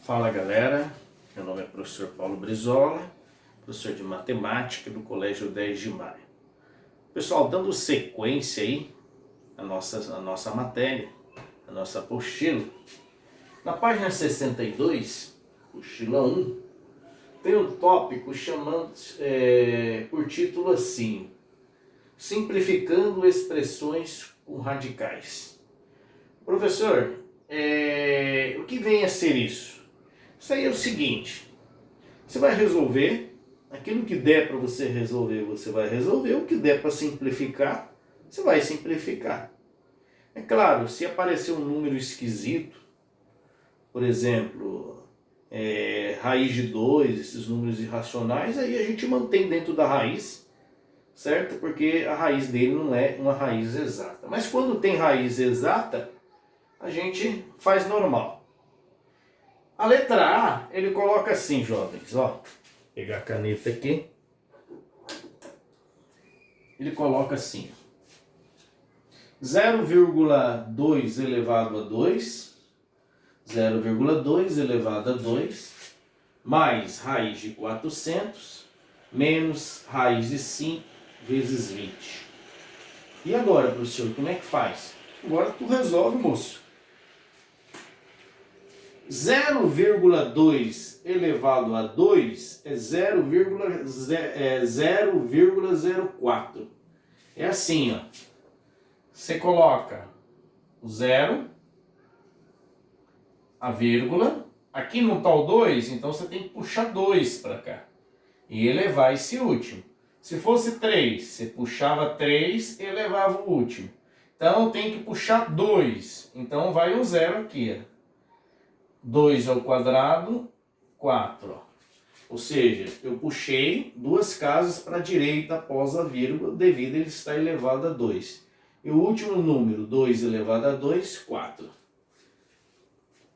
Fala galera, meu nome é professor Paulo Brizola, professor de matemática do Colégio 10 de Maio. Pessoal, dando sequência aí à nossa matéria, a nossa apostila, na página 62, apostila 1, tem um tópico chamando por título assim: simplificando expressões com radicais. Professor, o que vem a ser isso? Isso aí é o seguinte: você vai resolver aquilo que der para você resolver, você vai resolver. O que der para simplificar, você vai simplificar. É claro, se aparecer um número esquisito, por exemplo, raiz de 2, esses números irracionais, aí a gente mantém dentro da raiz, certo? Porque a raiz dele não é uma raiz exata. Mas quando tem raiz exata, a gente faz normal. A letra A, ele coloca assim, jovens, ó. Vou pegar a caneta aqui. Ele coloca assim: 0,2 elevado a 2, 0,2 elevado a 2, mais raiz de 400, menos raiz de 5 vezes 20. E agora, professor, como é que faz? Agora tu resolve, moço. 0,2 elevado a 2 é 0,04. É assim, ó. Você coloca o 0, a vírgula. Aqui não está o 2, então você tem que puxar 2 para cá e elevar esse último. Se fosse 3, você puxava 3 e elevava o último. Então tem que puxar 2. Então vai um 0 aqui, ó. 2 ao quadrado, 4. Ó. Ou seja, eu puxei duas casas para a direita após a vírgula, devido a ele estar elevado a 2. E o último número, 2 elevado a 2, 4.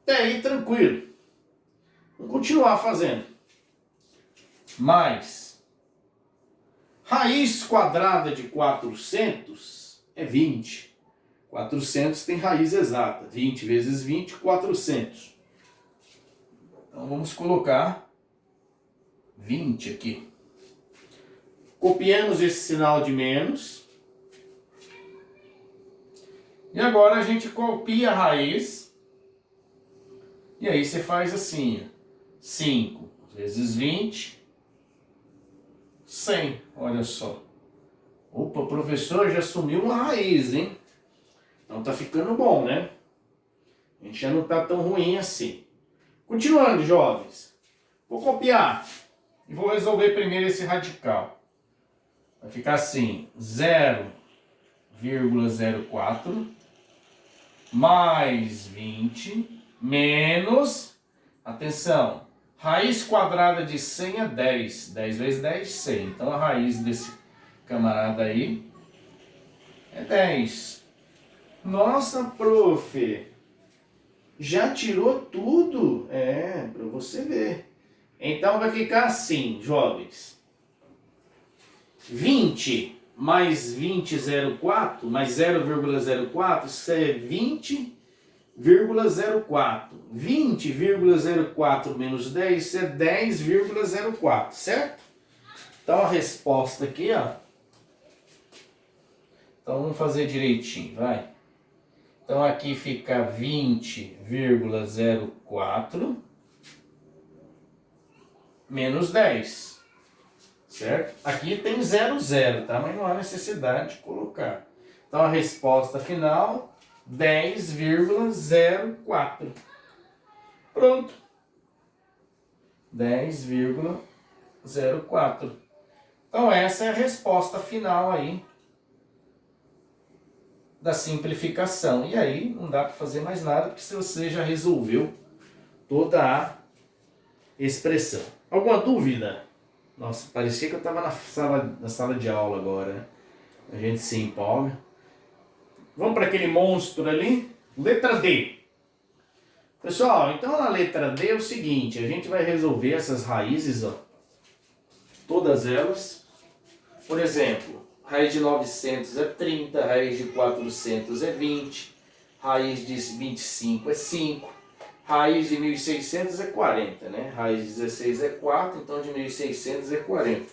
Até aí, tranquilo. Vamos continuar fazendo. Mais raiz quadrada de 400 é 20. 400 tem raiz exata. 20 vezes 20, 400. Então vamos colocar 20 aqui. Copiamos esse sinal de menos. E agora a gente copia a raiz. E aí você faz assim: 5 vezes 20, 100. Olha só. Opa, o professor já assumiu uma raiz, hein? Então tá ficando bom, né? A gente já não tá tão ruim assim. Continuando, jovens. Vou copiar e vou resolver primeiro esse radical. Vai ficar assim: 0,04 mais 20 menos, atenção, raiz quadrada de 100 é 10. 10 vezes 10, 100. Então a raiz desse camarada aí é 10. Nossa, prof, já tirou tudo? É, para você ver. Então vai ficar assim, jovens. 20 mais 20,04, mais 0,04, isso é 20,04. 20,04 menos 10, isso é 10,04, certo? Então a resposta aqui, ó. Então vamos fazer direitinho, vai. Então aqui fica 20,04 menos 10. Certo? Aqui tem 0, tá? Mas não há necessidade de colocar. Então a resposta final, 10,04. Pronto. 10,04. Então essa é a resposta final aí da simplificação. E aí não dá para fazer mais nada, porque você já resolveu toda a expressão. Alguma dúvida? Nossa, parecia que eu estava na sala de aula agora, né? A gente se empolga. Vamos para aquele monstro ali? Letra D. Pessoal, então na letra D é o seguinte: a gente vai resolver essas raízes, ó. Todas elas. Por exemplo, raiz de 900 é 30, raiz de 400 é 20, raiz de 25 é 5, Raiz de 1.600 é 40, né? Raiz de 16 é 4, então de 1.600 é 40.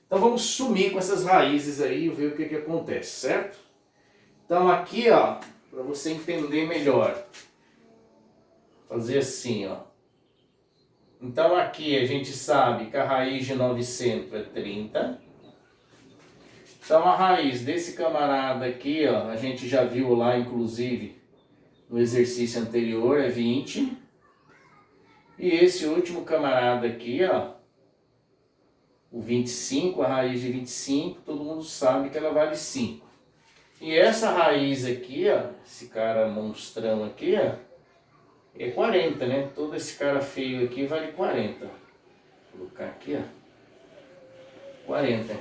Então vamos sumir com essas raízes aí e ver o que que acontece, certo? Então aqui, ó, para você entender melhor, fazer assim, ó. Então aqui a gente sabe que a raiz de 900 é 30. Então a raiz desse camarada aqui, ó, a gente já viu lá inclusive no exercício anterior, é 20. E esse último camarada aqui, ó, o 25, a raiz de 25, todo mundo sabe que ela vale 5. E essa raiz aqui, ó, esse cara monstrão aqui, ó, é 40, né? Todo esse cara feio aqui vale 40. Vou colocar aqui, ó, 40.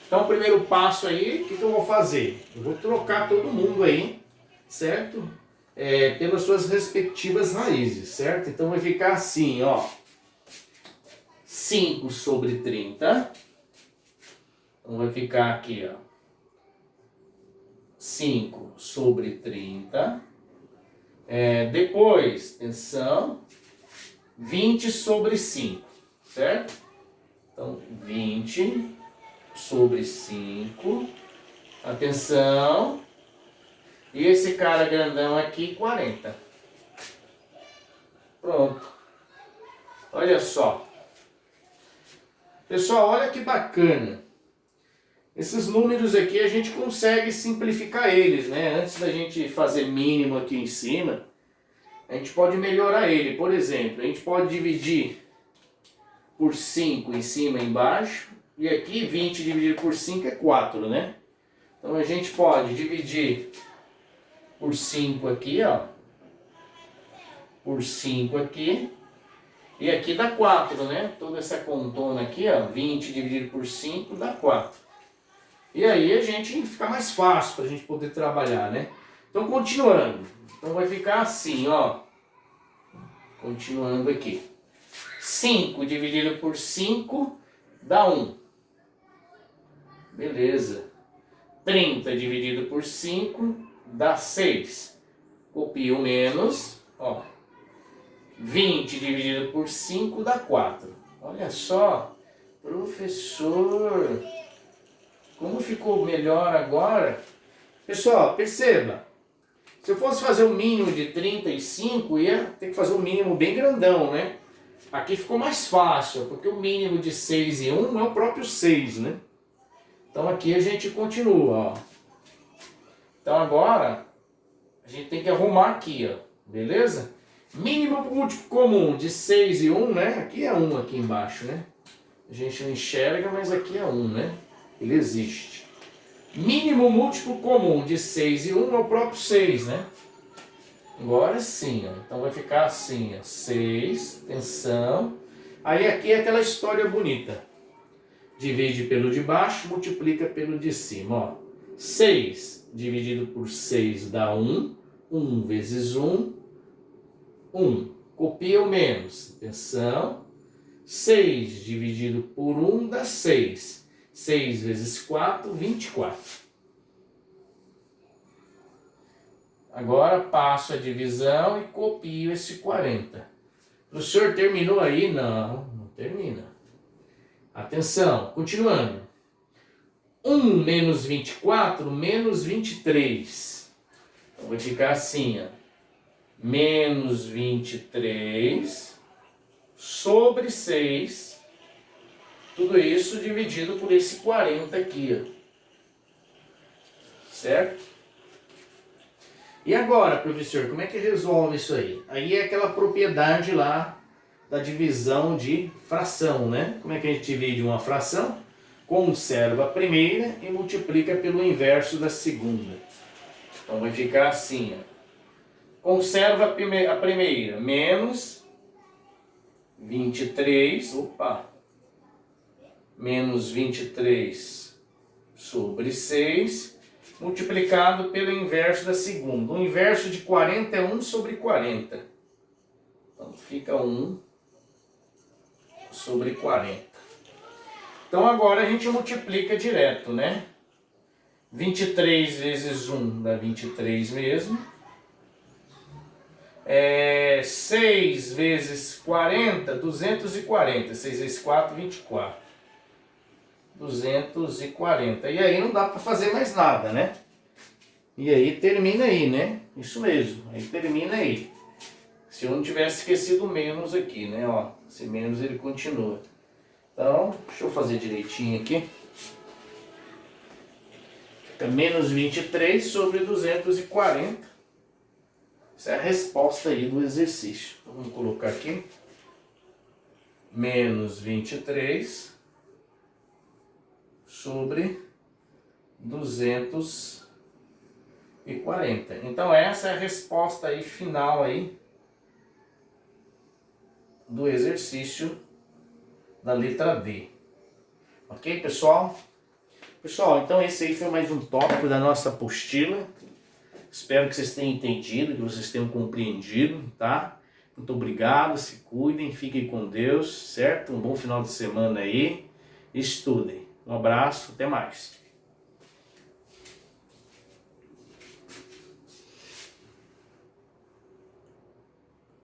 Então, o primeiro passo aí, o que eu vou fazer? Eu vou trocar todo mundo aí, certo? Pelas suas respectivas raízes, certo? Então, vai ficar assim, ó. 5 sobre 30. Então, vai ficar aqui, ó. 5 sobre 30. Depois, atenção, 20 sobre 5, certo? Então, 20 sobre 5. Atenção. E esse cara grandão aqui, 40. Pronto. Olha só. Pessoal, olha que bacana. Esses números aqui a gente consegue simplificar eles, né? Antes da gente fazer mínimo aqui em cima, a gente pode melhorar ele. Por exemplo, a gente pode dividir por 5 em cima e embaixo. E aqui 20 dividido por 5 é 4, né? Então a gente pode dividir por 5 aqui, ó. Por 5 aqui. E aqui dá 4, né? Toda essa contona aqui, ó. 20 dividido por 5 dá 4. E aí a gente fica mais fácil para a gente poder trabalhar, né? Então continuando. Então vai ficar assim, ó. Continuando aqui. 5 dividido por 5 dá 1. Beleza. 30 dividido por 5 dá 6. Copio o menos, ó. 20 dividido por 5 dá 4. Olha só, professor, como ficou melhor agora? Pessoal, perceba. Se eu fosse fazer o mínimo de 35, ia ter que fazer um mínimo bem grandão, né? Aqui ficou mais fácil, porque o mínimo de 6 e 1 é o próprio 6, né? Então aqui a gente continua, ó. Então agora, a gente tem que arrumar aqui, ó. Beleza? Mínimo múltiplo comum de 6 e 1, né? Aqui é 1 aqui embaixo, né? A gente não enxerga, mas aqui é 1, né? Ele existe. Mínimo múltiplo comum de 6 e 1 é o próprio 6, né? Agora sim, ó. Então vai ficar assim, ó. 6, atenção. Aí aqui é aquela história bonita. Divide pelo de baixo, multiplica pelo de cima, ó. 6 dividido por 6 dá 1. 1 vezes 1, 1. Copia o menos. Atenção. 6 dividido por 1 dá 6. 6 vezes 4, 24. Agora passo a divisão e copio esse 40. O senhor terminou aí? Não, não termina. Atenção, continuando. 1 menos 24, menos 23. Então vai ficar assim, ó. Menos 23 sobre 6. Tudo isso dividido por esse 40 aqui, ó. Certo? E agora, professor, como é que resolve isso aí? Aí é aquela propriedade lá da divisão de fração, né? Como é que a gente divide uma fração? Conserva a primeira e multiplica pelo inverso da segunda. Então vai ficar assim, ó. Conserva a primeira, menos 23, menos 23 sobre 6, multiplicado pelo inverso da segunda. O inverso de 40 é 1 sobre 40. Então fica 1 sobre 40. Então agora a gente multiplica direto, né? 23 vezes 1 dá 23 mesmo. 6 vezes 40, 240. 6 vezes 4, 24. 240. E aí não dá para fazer mais nada, né? E aí termina aí, né? Isso mesmo, aí termina aí. Se eu não tivesse esquecido o menos aqui, né? Ó, esse menos ele continua. Então, deixa eu fazer direitinho aqui. Fica menos 23 sobre 240. Essa é a resposta aí do exercício. Então, vamos colocar aqui. Menos 23 sobre 240. Então essa é a resposta aí final aí do exercício da letra D. Ok, pessoal? Pessoal, então esse aí foi mais um tópico da nossa apostila. Espero que vocês tenham entendido, que vocês tenham compreendido, tá? Muito obrigado, se cuidem, fiquem com Deus, certo? Um bom final de semana aí, estudem. Um abraço, até mais.